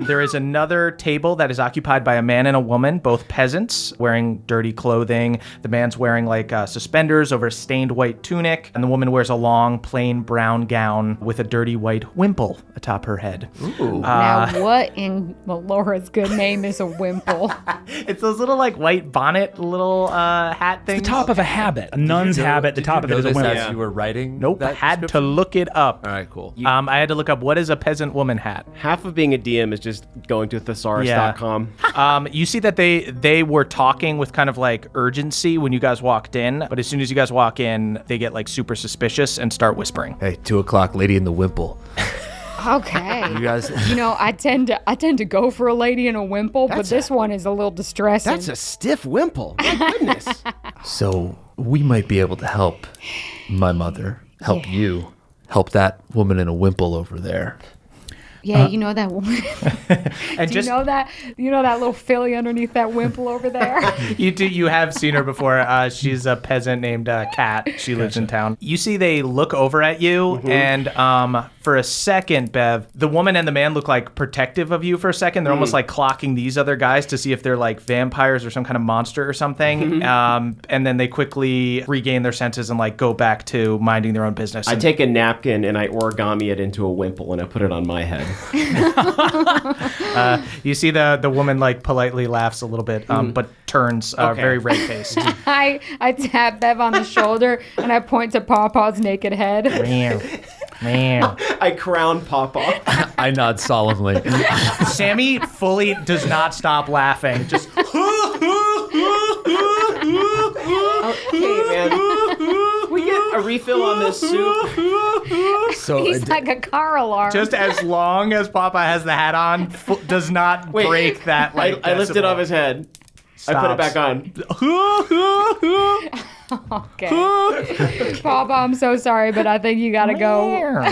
There is another table that is occupied by a man and a woman, both peasants, wearing dirty clothing. The man's wearing like suspenders over a stained white tunic, and the woman wears a long, plain brown gown with a dirty white wimple atop her head. Ooh. Now, what in Laura's good name is a wimple? It's those little like white bonnet little hat things. The top of a habit, a nun's habit. The top of it is a wimple. As you were writing. Nope, had to look it up. All right, cool. I had to look up what is a peasant woman hat. Half of being a DM is just going to thesaurus.com. You see that they were talking with kind of like urgency when you guys walked in, but as soon as you guys walk in, they get like super suspicious and start whispering. Hey, 2 o'clock, lady in the wimple. Okay. You guys. I tend to go for a lady in a wimple, but this one is a little distressing. That's a stiff wimple. My goodness. So we might be able to help my mother, help you, help that woman in a wimple over there. Yeah, you know that woman. And you know that little filly underneath that wimple over there? You do. You have seen her before. She's a peasant named Kat. She lives in town. You see they look over at you, and for a second, Bev, the woman and the man look like protective of you for a second. They're almost like clocking these other guys to see if they're like vampires or some kind of monster or something. And then they quickly regain their senses and like go back to minding their own business. I take a napkin and I origami it into a wimple and I put it on my head. You see the woman like politely laughs a little bit, but turns very red-faced. I tap Bev on the shoulder and I point to Pawpaw's naked head. Man. I crown Pawpaw. I nod solemnly. Sammy fully does not stop laughing. Just Hey, man. We get a refill on this soup. So He's like a car alarm. just as long as Papa has the hat on, does not break that. Like I lifted off his head. I put it back on. Okay. Papa, I'm so sorry, but I think you gotta go.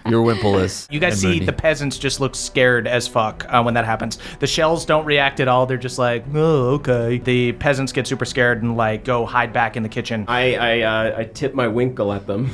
your wimple is. You guys see Mooney. the peasants just look scared as fuck when that happens. The shells don't react at all. They're just like, oh, okay. The peasants get super scared and like go hide back in the kitchen. I tip my winkle at them.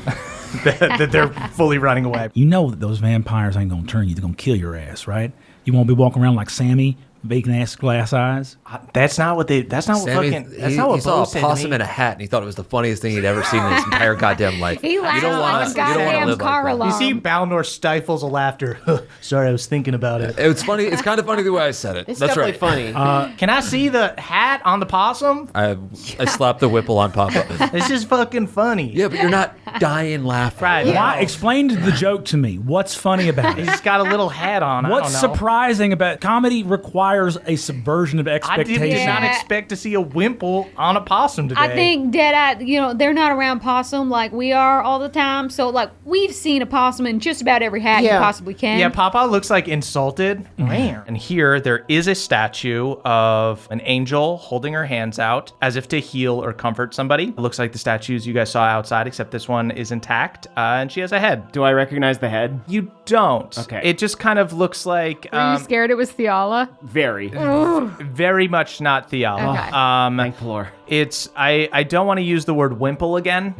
They're fully running away. You know that those vampires ain't gonna turn you. They're gonna kill your ass, right? You won't be walking around like Sammy, bacon ass glass eyes. That's not what Sammy, That's not what he saw Bo a said to possum me. in a hat, and he thought it was the funniest thing he'd ever seen in his entire goddamn life. He laughed like a goddamn car alarm. You see Balnor stifles a laughter. Sorry, I was thinking about it. It's funny. It's kind of funny the way I said it. It's That's definitely right. funny. Can I see the hat on the possum? I slapped the whipple on Papa. It's just fucking funny. Yeah, but you're not dying laughing. Right. Why? Explain the joke to me. What's funny about it? He's got a little hat on. What's I don't know. surprising about comedy requires a subversion of I expectations. did not expect to see a wimple on a possum today. I think Deadeye, they're not around possum like we are all the time. So, like, we've seen a possum in just about every hat you possibly can. Yeah, Papa looks like insulted. And here there is a statue of an angel holding her hands out as if to heal or comfort somebody. It looks like the statues you guys saw outside, except this one is intact, and she has a head. Do I recognize the head? You don't. Okay. It just kind of looks like Were you scared it was Theala? Very. very much not Theala. Okay. Thank the Lord. It's I don't want to use the word wimple again.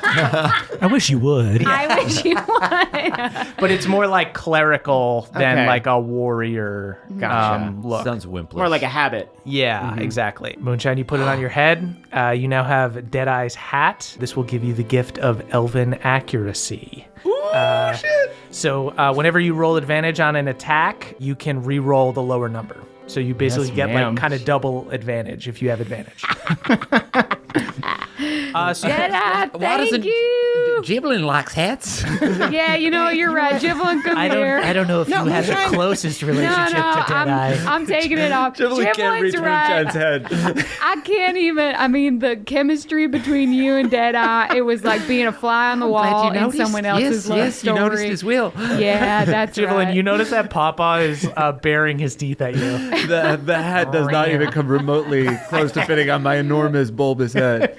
I wish you would. I wish you would. But it's more like clerical than Okay. like a warrior Gotcha. look. Sounds wimple. More like a habit. Yeah, exactly. Moonshine, you put it on your head. You now have Deadeye's hat. This will give you the gift of elven accuracy. Shit. So whenever you roll advantage on an attack, you can re-roll the lower number. So you basically get like kind of double advantage if you have advantage. Deadeye, thank you. Giblin likes hats. Yeah, you're right. Jivelin, come here. I don't know if you have the closest relationship to Deadeye. I'm taking it off. Jivelin's right. head. I can't even. I mean, the chemistry between you and Deadeye, it was like being a fly on the wall in someone else's love story. You noticed as well. Yeah, that's Jivelin, right. you notice that Papa is baring his teeth at you. The hat does not even come remotely close to fitting on my enormous bulbous head.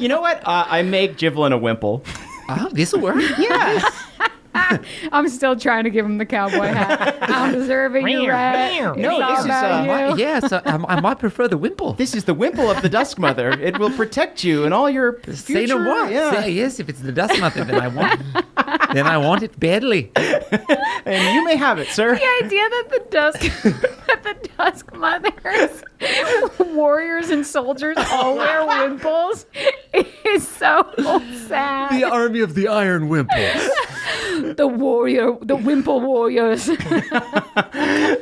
You know what? I make Jivelin a wimple. Oh, this will work. Yes. I'm still trying to give him the cowboy hat. I don't deserve it, you rat. No, this is Yes, I might prefer the Wimple. this is the Wimple of the Dusk Mother. It will protect you and all your future. Say no more. Yeah. Yes, if it's the Dust Mother, then I want it badly. And you may have it, sir. The idea that the Dusk Mothers, warriors and soldiers all wear Wimples is so sad. The army of the Iron Wimples. The Wimple warriors.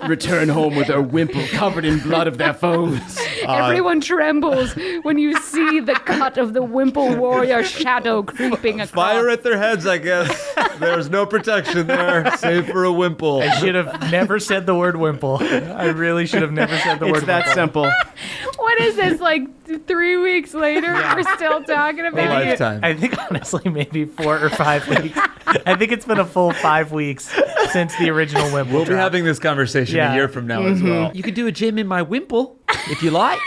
Return home with their Wimple covered in blood of their foes. Everyone trembles when you see the cut of the Wimple warrior shadow creeping across. Fire at their heads, I guess. There's no protection there, save for a Wimple. I should have never said the word Wimple. I really should have never said the word It's that Wimple. simple. What is this, like 3 weeks later? We're still talking about it? Lifetime. I think honestly maybe 4 or 5 weeks. I think it's been a full 5 weeks since the original Wimple We'll be drop. having this conversation Yeah. a year from now as well. You could do a gym in my Wimple, if you like.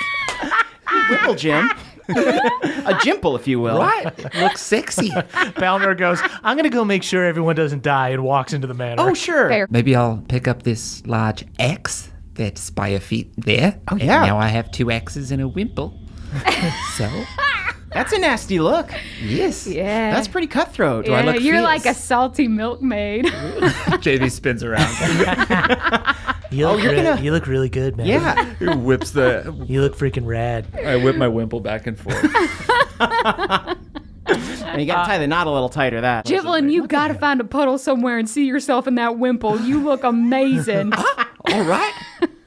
Wimple Jim. A Jimple, if you will. Right. Looks sexy. Balnor goes, I'm going to go make sure everyone doesn't die, and walks into the manor. Oh, sure. Fair. Maybe I'll pick up this large axe that's by your feet there. Oh, yeah. And now I have 2 axes and a Wimple. So, That's a nasty look. yes. Yeah. That's pretty cutthroat. I look you're fierce? like a salty milkmaid. JV spins around. You look, you're gonna- you look really good, man. Yeah. He whips the... You look freaking rad. I whip my Wimple back and forth. And you got to tie the knot a little tighter. That. Jivelin, you gotta find a puddle somewhere and see yourself in that Wimple. You look amazing. All right.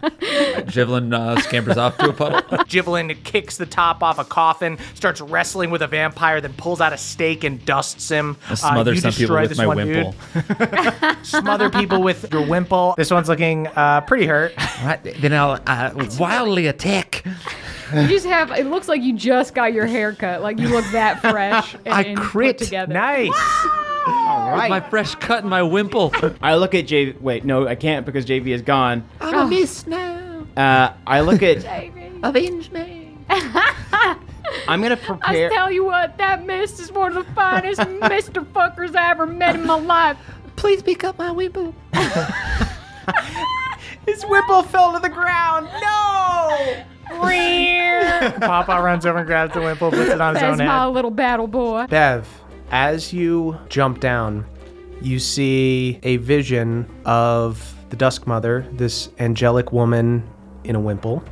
Jivelin scampers off to a puddle. Jivelin kicks the top off a coffin, starts wrestling with a vampire, then pulls out a stake and dusts him. I smother You some people destroy with this my one Wimple. dude. Smother people with your Wimple. This one's looking pretty hurt. Right, then I'll wildly attack. You just have, it looks like you just got your hair cut. Like you look that fresh and, I and crit. put together. Nice. All right. My fresh cut and my Wimple. I look at JV. Wait, no, I can't because JV is gone. I'm a miss now. I look at. Avenge me. I'm gonna I prepare. tell you what, that mist is one of the finest Mr. Fuckers I ever met in my life. Please pick up my Wimple. His Wimple fell to the ground. No. Papa runs over and grabs the Wimple, puts it on his That's own my head. little battle boy. Bev, as you jump down, you see a vision of the Dusk Mother, this angelic woman in a Wimple.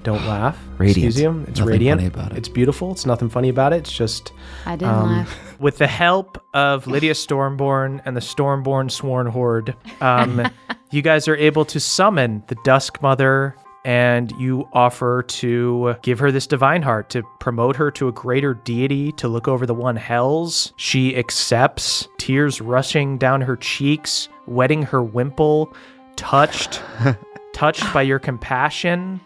Don't laugh. Radiant. Excuse you. It's Nothing radiant. funny about it. It's beautiful. It's nothing funny about it. It's just I didn't laugh. with the help of Lydia Stormborn and the Stormborn Sworn Horde, you guys are able to summon the Dusk Mother, and you offer to give her this divine heart to promote her to a greater deity, to look over the one hells. She accepts, tears rushing down her cheeks, wetting her Wimple, touched by your compassion.